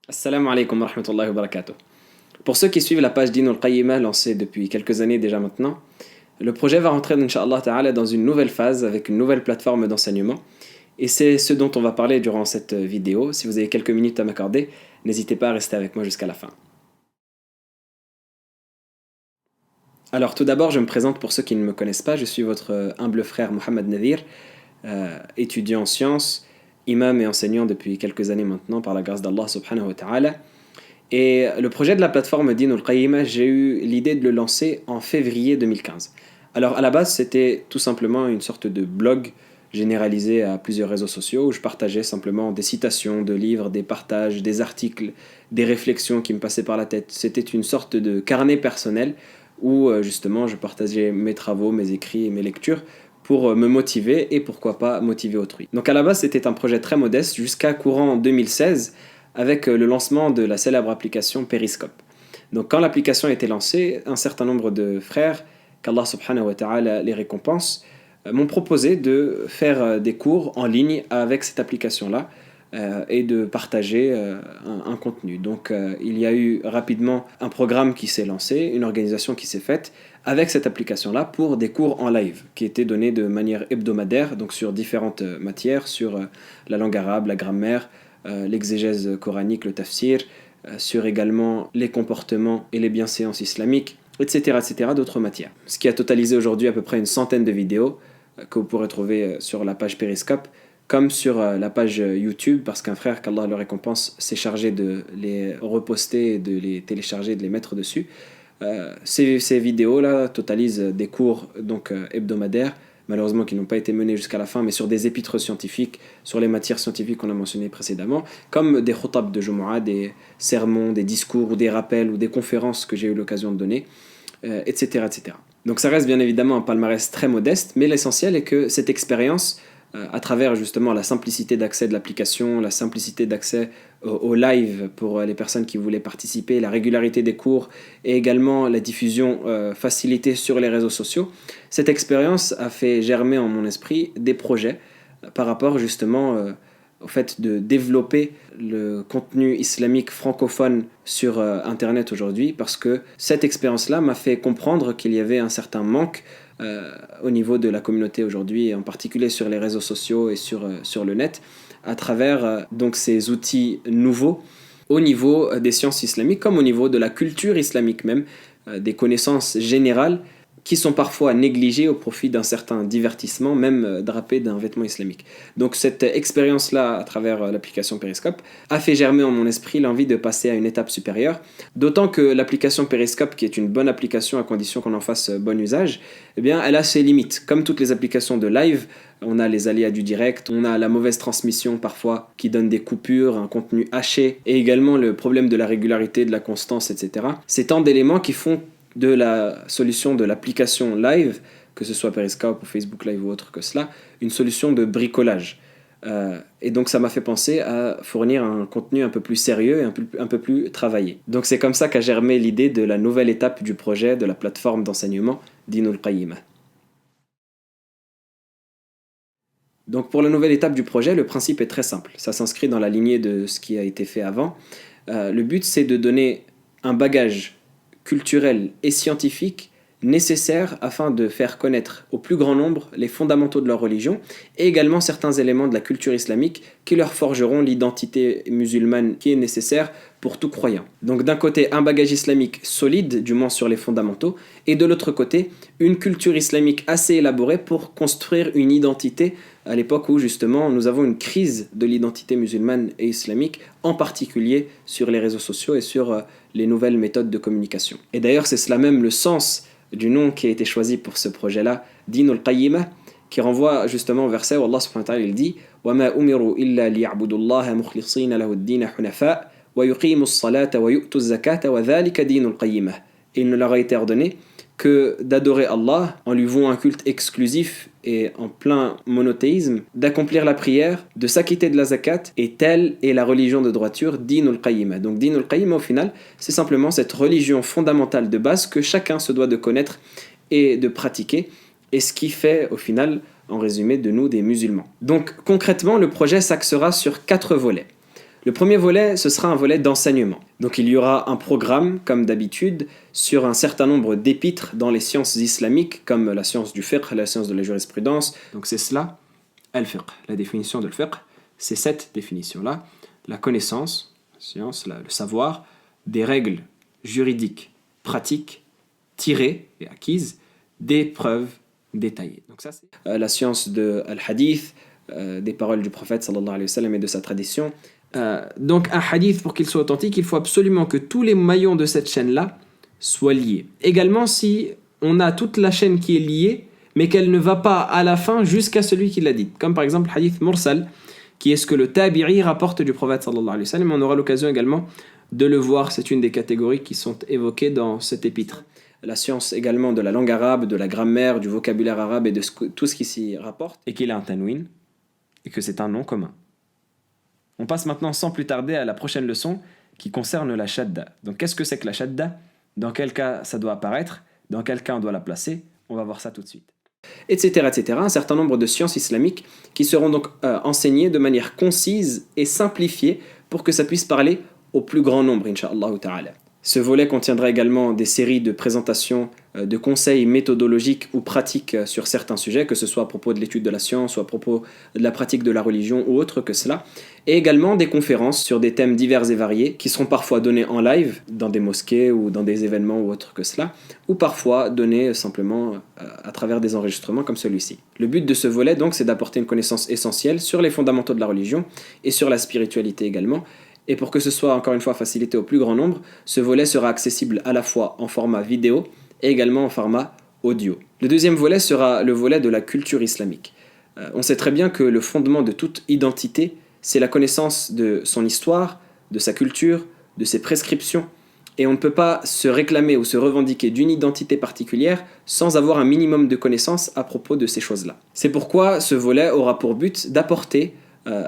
Assalamu alaikum wa rahmatullahi wa barakatuh. Pour ceux qui suivent la page Din al-Qayyimah lancée depuis quelques années déjà maintenant, le projet va rentrer Inch'Allah Ta'ala dans une nouvelle phase avec une nouvelle plateforme d'enseignement. Et c'est ce dont on va parler durant cette vidéo. Si vous avez quelques minutes à m'accorder, n'hésitez pas à rester avec moi jusqu'à la fin. Alors tout d'abord, je me présente pour ceux qui ne me connaissent pas. Je suis votre humble frère Mohamed Nadir, étudiant en sciences, imam et enseignant depuis quelques années maintenant par la grâce d'Allah subhanahu wa ta'ala. Et le projet de la plateforme Din al-Qayyimah, j'ai eu l'idée de le lancer en février 2015. Alors à la base, c'était tout simplement une sorte de blog généralisé à plusieurs réseaux sociaux où je partageais simplement des citations de livres, des partages, des articles, des réflexions qui me passaient par la tête. C'était une sorte de carnet personnel où justement je partageais mes travaux, mes écrits et mes lectures pour me motiver et pourquoi pas motiver autrui. Donc à la base, c'était un projet très modeste jusqu'à courant 2016 avec le lancement de la célèbre application Periscope. Donc quand l'application a été lancée, un certain nombre de frères, qu'Allah subhanahu wa ta'ala les récompense, m'ont proposé de faire des cours en ligne avec cette application-là et de partager un contenu. Donc il y a eu rapidement un programme qui s'est lancé, une organisation qui s'est faite avec cette application-là pour des cours en live qui étaient donnés de manière hebdomadaire, donc sur différentes matières, sur la langue arabe, la grammaire, l'exégèse coranique, le tafsir, sur également les comportements et les bienséances islamiques, etc., etc., d'autres matières. Ce qui a totalisé aujourd'hui à peu près une centaine de vidéos que vous pourrez trouver sur la page Periscope, comme sur la page YouTube, parce qu'un frère, qu'Allah le récompense, s'est chargé de les reposter, de les télécharger, de les mettre dessus. Ces vidéos-là totalisent des cours donc, hebdomadaires, malheureusement qui n'ont pas été menés jusqu'à la fin, mais sur des épîtres scientifiques, sur les matières scientifiques qu'on a mentionnées précédemment, comme des khutab de Jumu'ah, des sermons, des discours, ou des rappels, ou des conférences que j'ai eu l'occasion de donner, etc., etc. Donc ça reste bien évidemment un palmarès très modeste, mais l'essentiel est que cette expérience, à travers justement la simplicité d'accès de l'application, la simplicité d'accès au live pour les personnes qui voulaient participer, la régularité des cours et également la diffusion facilitée sur les réseaux sociaux, cette expérience a fait germer en mon esprit des projets par rapport justement au fait de développer le contenu islamique francophone sur Internet aujourd'hui, parce que cette expérience-là m'a fait comprendre qu'il y avait un certain manque au niveau de la communauté aujourd'hui, et en particulier sur les réseaux sociaux et sur le net, à travers donc ces outils nouveaux au niveau des sciences islamiques, comme au niveau de la culture islamique même, des connaissances générales qui sont parfois négligées au profit d'un certain divertissement, même drapé d'un vêtement islamique. Donc cette expérience-là, à travers l'application Periscope, a fait germer en mon esprit l'envie de passer à une étape supérieure, d'autant que l'application Periscope, qui est une bonne application à condition qu'on en fasse bon usage, eh bien, elle a ses limites. Comme toutes les applications de live, on a les aléas du direct, on a la mauvaise transmission parfois qui donne des coupures, un contenu haché, et également le problème de la régularité, de la constance, etc. C'est tant d'éléments qui font de la solution de l'application live, que ce soit Periscope ou Facebook Live ou autre que cela, une solution de bricolage. Et donc ça m'a fait penser à fournir un contenu un peu plus sérieux et un peu plus travaillé. Donc c'est comme ça qu'a germé l'idée de la nouvelle étape du projet de la plateforme d'enseignement Din al-Qayyimah. Donc pour la nouvelle étape du projet, le principe est très simple. Ça s'inscrit dans la lignée de ce qui a été fait avant. Le but, c'est de donner un bagage culturel et scientifique nécessaire afin de faire connaître au plus grand nombre les fondamentaux de leur religion et également certains éléments de la culture islamique qui leur forgeront l'identité musulmane qui est nécessaire pour tout croyant. Donc d'un côté un bagage islamique solide, du moins sur les fondamentaux, et de l'autre côté une culture islamique assez élaborée pour construire une identité à l'époque où justement nous avons une crise de l'identité musulmane et islamique, en particulier sur les réseaux sociaux et sur les nouvelles méthodes de communication. Et d'ailleurs c'est cela même le sens du nom qui a été choisi pour ce projet-là, Din al-Qayyimah, qui renvoie justement au verset où Allah subhanahu wa ta'ala il dit وَمَا أُمِرُوا إِلَّا لِيَعْبُدُوا اللَّهَ مُخْلِصِينَ لَهُ الدِّينَ حُنَفَاءَ وَيُقِيمُوا الصَّلَاةَ وَيُؤْتُوا الزَّكَاةَ وَذَلِكَ دِينُ الْقَيِّمَةِ. Et il ne leur a été ordonné que d'adorer Allah en lui vouant un culte exclusif et en plein monothéisme, d'accomplir la prière, de s'acquitter de la zakat, et telle est la religion de droiture, Dinul Qayyimah. Donc Dinul Qayyimah au final, c'est simplement cette religion fondamentale de base que chacun se doit de connaître et de pratiquer, et ce qui fait au final, en résumé, de nous des musulmans. Donc concrètement, le projet s'axera sur 4 volets. Le premier volet, ce sera un volet d'enseignement. Donc il y aura un programme, comme d'habitude, sur un certain nombre d'épîtres dans les sciences islamiques, comme la science du fiqh, la science de la jurisprudence. Donc c'est cela, al-fiqh. La définition de fiqh, c'est cette définition-là. La connaissance, la science, le savoir, des règles juridiques, pratiques, tirées et acquises, des preuves détaillées. Donc ça, c'est la science de al-hadith, des paroles du prophète sallallahu alayhi wa sallam et de sa tradition. Donc un hadith, pour qu'il soit authentique, il faut absolument que tous les maillons de cette chaîne-là soient liés. Également, si on a toute la chaîne qui est liée, mais qu'elle ne va pas à la fin jusqu'à celui qui l'a dit. Comme par exemple le hadith mursal, qui est ce que le tabi'i rapporte du prophète sallallahu alayhi wa sallam. On aura l'occasion également de le voir, c'est une des catégories qui sont évoquées dans cet épître. La science également de la langue arabe, de la grammaire, du vocabulaire arabe et de tout ce qui s'y rapporte. Et qu'il a un tanwin, et que c'est un nom commun. On passe maintenant sans plus tarder à la prochaine leçon qui concerne la shadda. Donc qu'est-ce que c'est que la shadda? Dans quel cas ça doit apparaître? Dans quel cas on doit la placer? On va voir ça tout de suite. Etc., etc. Un certain nombre de sciences islamiques qui seront donc enseignées de manière concise et simplifiée pour que ça puisse parler au plus grand nombre, incha'Allah ta'ala. Ce volet contiendra également des séries de présentations de conseils méthodologiques ou pratiques sur certains sujets, que ce soit à propos de l'étude de la science ou à propos de la pratique de la religion ou autre que cela, et également des conférences sur des thèmes divers et variés qui seront parfois donnés en live dans des mosquées ou dans des événements ou autre que cela, ou parfois donnés simplement à travers des enregistrements comme celui-ci. Le but de ce volet donc c'est d'apporter une connaissance essentielle sur les fondamentaux de la religion et sur la spiritualité également. Et pour que ce soit encore une fois facilité au plus grand nombre, ce volet sera accessible à la fois en format vidéo et également en format audio. Le deuxième volet sera le volet de la culture islamique. On sait très bien que le fondement de toute identité, c'est la connaissance de son histoire, de sa culture, de ses prescriptions. Et on ne peut pas se réclamer ou se revendiquer d'une identité particulière sans avoir un minimum de connaissances à propos de ces choses-là. C'est pourquoi ce volet aura pour but d'apporter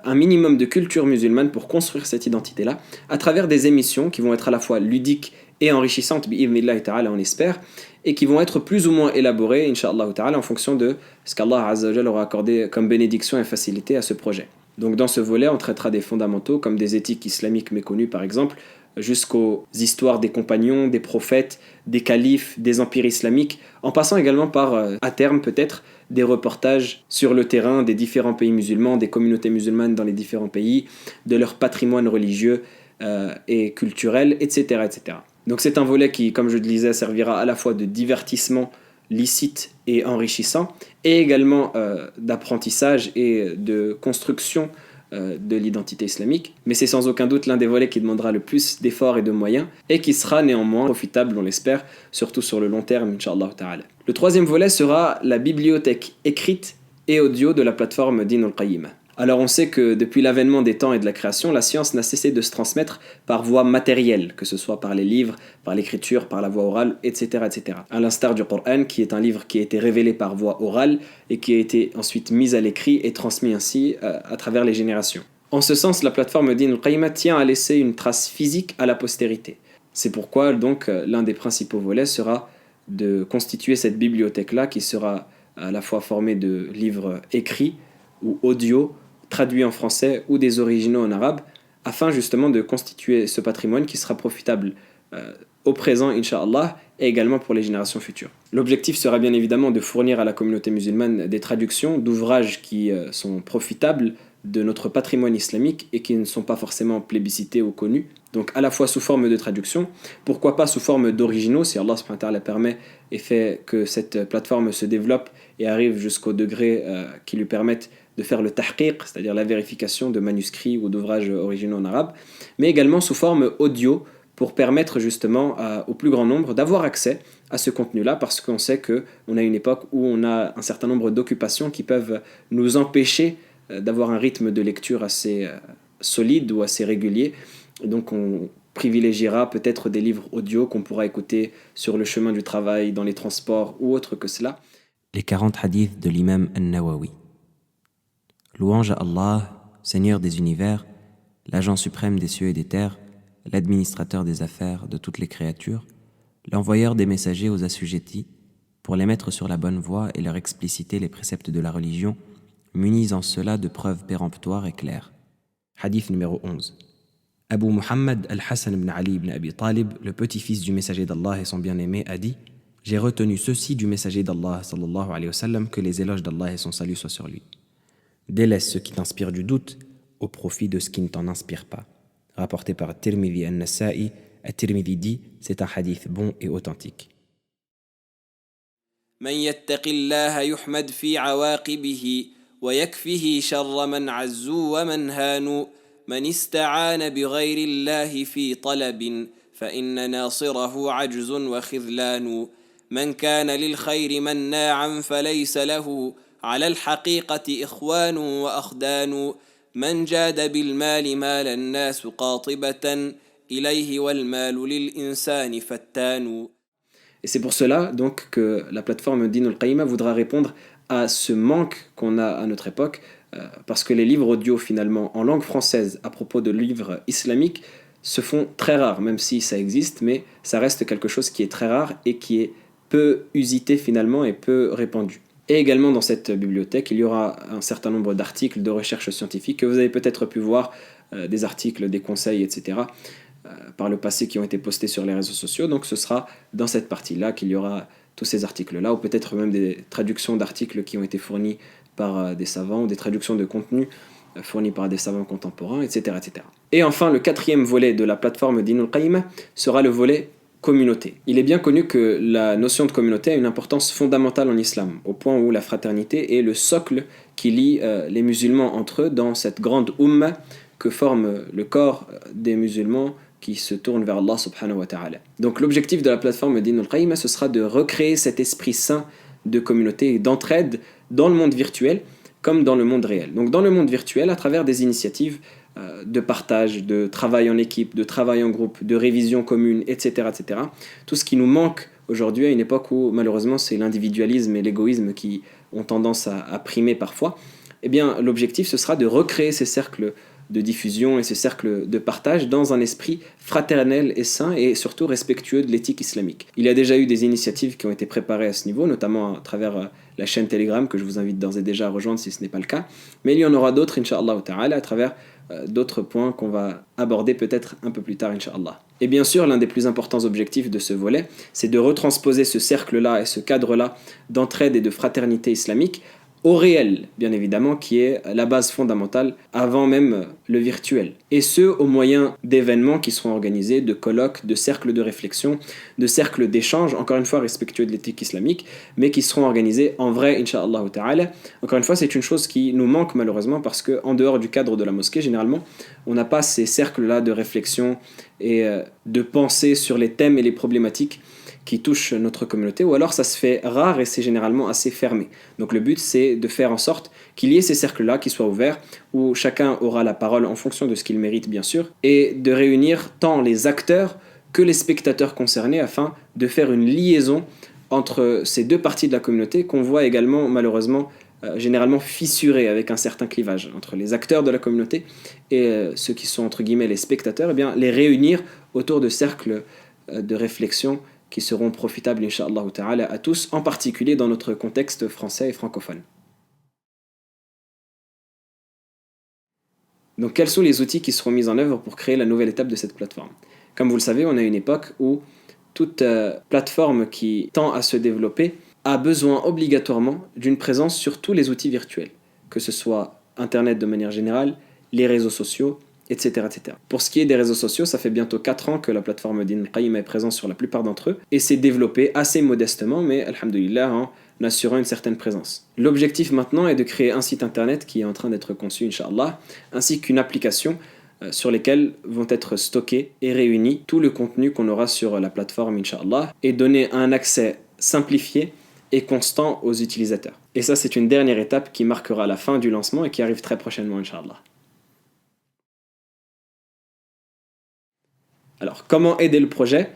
un minimum de culture musulmane pour construire cette identité-là, à travers des émissions qui vont être à la fois ludiques et enrichissantes, bi'idhnillahi ta'ala, on espère, et qui vont être plus ou moins élaborées, incha'Allah ta'ala, en fonction de ce qu'Allah azza wa jalla aura accordé comme bénédiction et facilité à ce projet. Donc dans ce volet, on traitera des fondamentaux comme des éthiques islamiques méconnues par exemple, jusqu'aux histoires des compagnons, des prophètes, des califes, des empires islamiques, en passant également par, à terme peut-être, des reportages sur le terrain des différents pays musulmans, des communautés musulmanes dans les différents pays, de leur patrimoine religieux et culturel, etc., etc. Donc c'est un volet qui, comme je le disais, servira à la fois de divertissement licite et enrichissant, et également d'apprentissage et de construction de l'identité islamique, mais c'est sans aucun doute l'un des volets qui demandera le plus d'efforts et de moyens, et qui sera néanmoins profitable, on l'espère, surtout sur le long terme, incha'Allah ta'ala. Le troisième volet sera la bibliothèque écrite et audio de la plateforme Din al-Qayyim. Alors on sait que depuis l'avènement des temps et de la création, la science n'a cessé de se transmettre par voie matérielle, que ce soit par les livres, par l'écriture, par la voie orale, etc., etc. À l'instar du Coran, qui est un livre qui a été révélé par voie orale et qui a été ensuite mis à l'écrit et transmis ainsi à travers les générations. En ce sens, la plateforme Din al-Qayyim tient à laisser une trace physique à la postérité. C'est pourquoi donc l'un des principaux volets sera de constituer cette bibliothèque-là qui sera à la fois formée de livres écrits ou audio, traduits en français ou des originaux en arabe, afin justement de constituer ce patrimoine qui sera profitable au présent, incha'Allah, et également pour les générations futures. L'objectif sera bien évidemment de fournir à la communauté musulmane des traductions d'ouvrages qui sont profitables de notre patrimoine islamique et qui ne sont pas forcément plébiscités ou connus, donc à la fois sous forme de traduction, pourquoi pas sous forme d'originaux, si Allah subhanahu wa ta'ala permet et fait que cette plateforme se développe et arrive jusqu'au degré qui lui permette de faire le tahqiq, c'est-à-dire la vérification de manuscrits ou d'ouvrages originaux en arabe, mais également sous forme audio pour permettre justement au plus grand nombre d'avoir accès à ce contenu-là, parce qu'on sait qu'on a une époque où on a un certain nombre d'occupations qui peuvent nous empêcher d'avoir un rythme de lecture assez solide ou assez régulier. Donc on privilégiera peut-être des livres audio qu'on pourra écouter sur le chemin du travail, dans les transports ou autre que cela. Les 40 hadiths de l'imam An-Nawawi. Louange à Allah, Seigneur des univers, l'agent suprême des cieux et des terres, l'administrateur des affaires de toutes les créatures, l'envoyeur des messagers aux assujettis, pour les mettre sur la bonne voie et leur expliciter les préceptes de la religion, munis en cela de preuves péremptoires et claires. Hadith numéro 11. Abu Muhammad al-Hassan ibn Ali ibn Abi Talib, le petit-fils du messager d'Allah et son bien-aimé, a dit « J'ai retenu ceci du messager d'Allah sallallahu alayhi wa sallam, que les éloges d'Allah et son salut soient sur lui. Délaisse ce qui t'inspire du doute au profit de ce qui ne t'en inspire pas. » Rapporté par Tirmidhi al-Nasa'i, At-Tirmidhi dit « C'est un hadith bon et authentique. » من يتق الله يحمد في عواقبه ويكفه شر من عزوا ومن هانوا من استعان بغير الله في طلب فإن ناصره عجز وخذلان من كان للخير مناعا فليس له على الحقيقة إخوان وأخدان من جاد بالمال مال الناس قاطبة إليه والمال للإنسان فتان. Et c'est pour cela donc que la plateforme Din al-Qayyimah voudra répondre à ce manque qu'on a à notre époque, parce que les livres audio finalement en langue française à propos de livres islamiques se font très rares, même si ça existe, mais ça reste quelque chose qui est très rare et qui est peu usité finalement et peu répandu. Et également dans cette bibliothèque, il y aura un certain nombre d'articles de recherche scientifique que vous avez peut-être pu voir, des articles, des conseils, etc., par le passé qui ont été postés sur les réseaux sociaux. Donc ce sera dans cette partie-là qu'il y aura tous ces articles-là, ou peut-être même des traductions d'articles qui ont été fournis par des savants, ou des traductions de contenu fournis par des savants contemporains, etc., etc. Et enfin, le quatrième volet de la plateforme Din al-Qayyimah sera le volet communauté. Il est bien connu que la notion de communauté a une importance fondamentale en islam, au point où la fraternité est le socle qui lie les musulmans entre eux dans cette grande umma que forme le corps des musulmans qui se tournent vers Allah subhanahu wa ta'ala. Donc l'objectif de la plateforme Din al-Qayyimah, ce sera de recréer cet esprit sain de communauté et d'entraide dans le monde virtuel comme dans le monde réel. Donc dans le monde virtuel, à travers des initiatives de partage, de travail en équipe, de travail en groupe, de révision commune, etc., etc. Tout ce qui nous manque aujourd'hui à une époque où malheureusement c'est l'individualisme et l'égoïsme qui ont tendance à primer parfois, eh bien l'objectif ce sera de recréer ces cercles de diffusion et ces cercles de partage dans un esprit fraternel et sain et surtout respectueux de l'éthique islamique. Il y a déjà eu des initiatives qui ont été préparées à ce niveau, notamment à travers la chaîne Telegram que je vous invite d'ores et déjà à rejoindre si ce n'est pas le cas, mais il y en aura d'autres, Inch'Allah ta'ala, à travers d'autres points qu'on va aborder peut-être un peu plus tard, Inch'Allah. Et bien sûr, l'un des plus importants objectifs de ce volet, c'est de retransposer ce cercle-là et ce cadre-là d'entraide et de fraternité islamique au réel, bien évidemment, qui est la base fondamentale avant même le virtuel. Et ce, au moyen d'événements qui seront organisés, de colloques, de cercles de réflexion, de cercles d'échange, encore une fois respectueux de l'éthique islamique, mais qui seront organisés en vrai, Inch'Allah ta'ala. Encore une fois, c'est une chose qui nous manque malheureusement parce qu'en dehors du cadre de la mosquée, généralement, on n'a pas ces cercles-là de réflexion et de pensée sur les thèmes et les problématiques qui touchent notre communauté, ou alors ça se fait rare et c'est généralement assez fermé. Donc le but c'est de faire en sorte qu'il y ait ces cercles-là qui soient ouverts, où chacun aura la parole en fonction de ce qu'il mérite bien sûr, et de réunir tant les acteurs que les spectateurs concernés afin de faire une liaison entre ces deux parties de la communauté qu'on voit également malheureusement généralement fissurées avec un certain clivage entre les acteurs de la communauté et ceux qui sont entre guillemets les spectateurs, et bien les réunir autour de cercles de réflexion qui seront profitables, Inch'Allah ta'ala, à tous, en particulier dans notre contexte français et francophone. Donc, quels sont les outils qui seront mis en œuvre pour créer la nouvelle étape de cette plateforme ? Comme vous le savez, on a une époque où toute plateforme qui tend à se développer a besoin obligatoirement d'une présence sur tous les outils virtuels, que ce soit Internet de manière générale, les réseaux sociaux, etc., etc. Pour ce qui est des réseaux sociaux, ça fait bientôt 4 ans que la plateforme Din al-Qayyimah est présente sur la plupart d'entre eux et s'est développée assez modestement, mais alhamdoulilah, en assurant une certaine présence. L'objectif maintenant est de créer un site internet qui est en train d'être conçu, Inch'Allah, ainsi qu'une application sur lesquelles vont être stockés et réunis tout le contenu qu'on aura sur la plateforme, Inch'Allah, et donner un accès simplifié et constant aux utilisateurs. Et ça, c'est une dernière étape qui marquera la fin du lancement et qui arrive très prochainement, Inch'Allah. Alors, comment aider le projet ?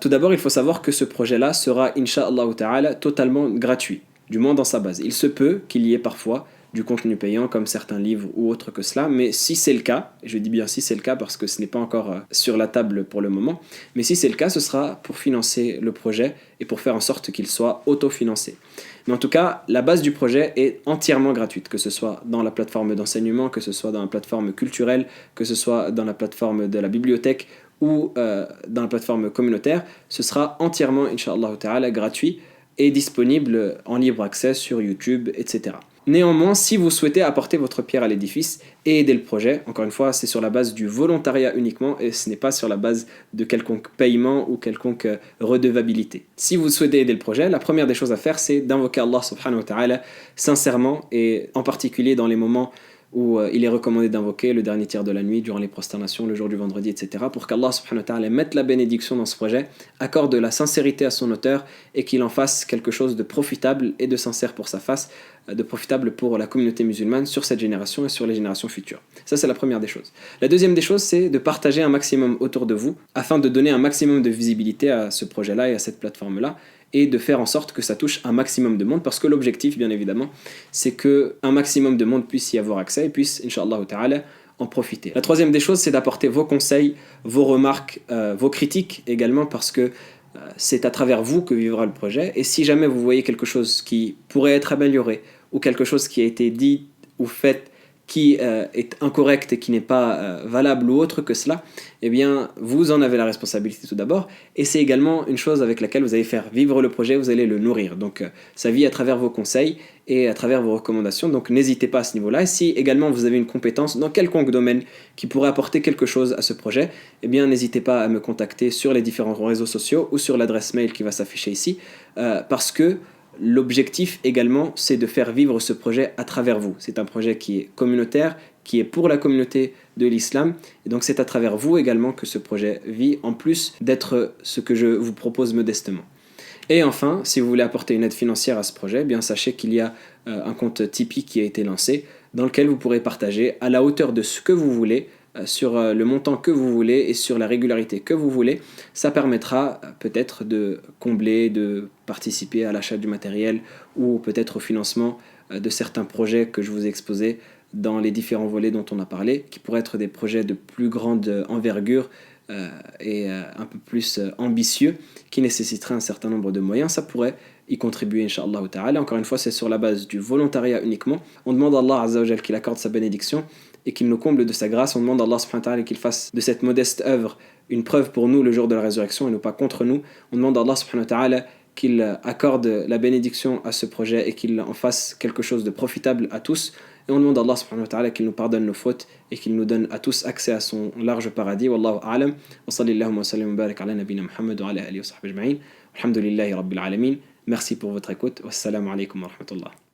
Tout d'abord, il faut savoir que ce projet-là sera, Inch'Allah ta'ala, totalement gratuit, du moins dans sa base. Il se peut qu'il y ait parfois du contenu payant, comme certains livres ou autres que cela, mais si c'est le cas, et je dis bien si c'est le cas parce que ce n'est pas encore sur la table pour le moment, mais si c'est le cas, ce sera pour financer le projet et pour faire en sorte qu'il soit autofinancé. Mais en tout cas, la base du projet est entièrement gratuite, que ce soit dans la plateforme d'enseignement, que ce soit dans la plateforme culturelle, que ce soit dans la plateforme de la bibliothèque ou dans la plateforme communautaire. Ce sera entièrement, Inch'Allah Ta'ala, gratuit et disponible en libre accès sur YouTube, etc. Néanmoins, si vous souhaitez apporter votre pierre à l'édifice et aider le projet, encore une fois, c'est sur la base du volontariat uniquement et ce n'est pas sur la base de quelconque paiement ou quelconque redevabilité. Si vous souhaitez aider le projet, la première des choses à faire, c'est d'invoquer Allah subhanahu wa ta'ala sincèrement et en particulier dans les moments où il est recommandé d'invoquer le dernier tiers de la nuit, durant les prosternations, le jour du vendredi, etc. pour qu'Allah subhanahu wa ta'ala mette la bénédiction dans ce projet, accorde de la sincérité à son auteur et qu'il en fasse quelque chose de profitable et de sincère pour sa face, de profitable pour la communauté musulmane sur cette génération et sur les générations futures. Ça, c'est la première des choses. La deuxième des choses, c'est de partager un maximum autour de vous afin de donner un maximum de visibilité à ce projet-là et à cette plateforme-là et de faire en sorte que ça touche un maximum de monde parce que l'objectif, bien évidemment, c'est qu'un maximum de monde puisse y avoir accès et puisse, Inch'Allah Ta'ala, en profiter. La troisième des choses, c'est d'apporter vos conseils, vos remarques, vos critiques également parce que c'est à travers vous que vivra le projet et si jamais vous voyez quelque chose qui pourrait être amélioré ou quelque chose qui a été dit ou fait qui est incorrect et qui n'est pas valable ou autre que cela, eh bien, vous en avez la responsabilité tout d'abord, et c'est également une chose avec laquelle vous allez faire vivre le projet, vous allez le nourrir. Donc, ça vit à travers vos conseils et à travers vos recommandations, donc n'hésitez pas à ce niveau-là. Et si également vous avez une compétence dans quelconque domaine qui pourrait apporter quelque chose à ce projet, eh bien, n'hésitez pas à me contacter sur les différents réseaux sociaux ou sur l'adresse mail qui va s'afficher ici, parce que l'objectif également, c'est de faire vivre ce projet à travers vous. C'est un projet qui est communautaire, qui est pour la communauté de l'islam. Et donc c'est à travers vous également que ce projet vit, en plus d'être ce que je vous propose modestement. Et enfin, si vous voulez apporter une aide financière à ce projet, eh bien sachez qu'il y a un compte Tipeee qui a été lancé, dans lequel vous pourrez partager à la hauteur de ce que vous voulez, sur le montant que vous voulez et sur la régularité que vous voulez. Ça permettra peut-être de combler, de participer à l'achat du matériel ou peut-être au financement de certains projets que je vous ai exposés dans les différents volets dont on a parlé, qui pourraient être des projets de plus grande envergure et un peu plus ambitieux, qui nécessiteraient un certain nombre de moyens. Ça pourrait y contribuer, Inch'Allah Ta'ala. Encore une fois, c'est sur la base du volontariat uniquement. On demande à Allah Azza wa Jal qu'il accorde sa bénédiction et qu'il nous comble de sa grâce. On demande à Allah subhanahu wa ta'ala qu'il fasse de cette modeste œuvre une preuve pour nous le jour de la résurrection et non pas contre nous. On demande à Allah subhanahu wa ta'ala qu'il accorde la bénédiction à ce projet et qu'il en fasse quelque chose de profitable à tous. Et on demande à Allah subhanahu wa ta'ala qu'il nous pardonne nos fautes et qu'il nous donne à tous accès à son large paradis. Wallahu a'lam. Wa sallallahu wa sallam wa barak ala nabina Muhammad wa ala alihi wa sahbihi ajma'in. Alhamdulillahi rabbil alamin. Merci pour votre écoute. Wassalamu alaikum wa rahmatullah.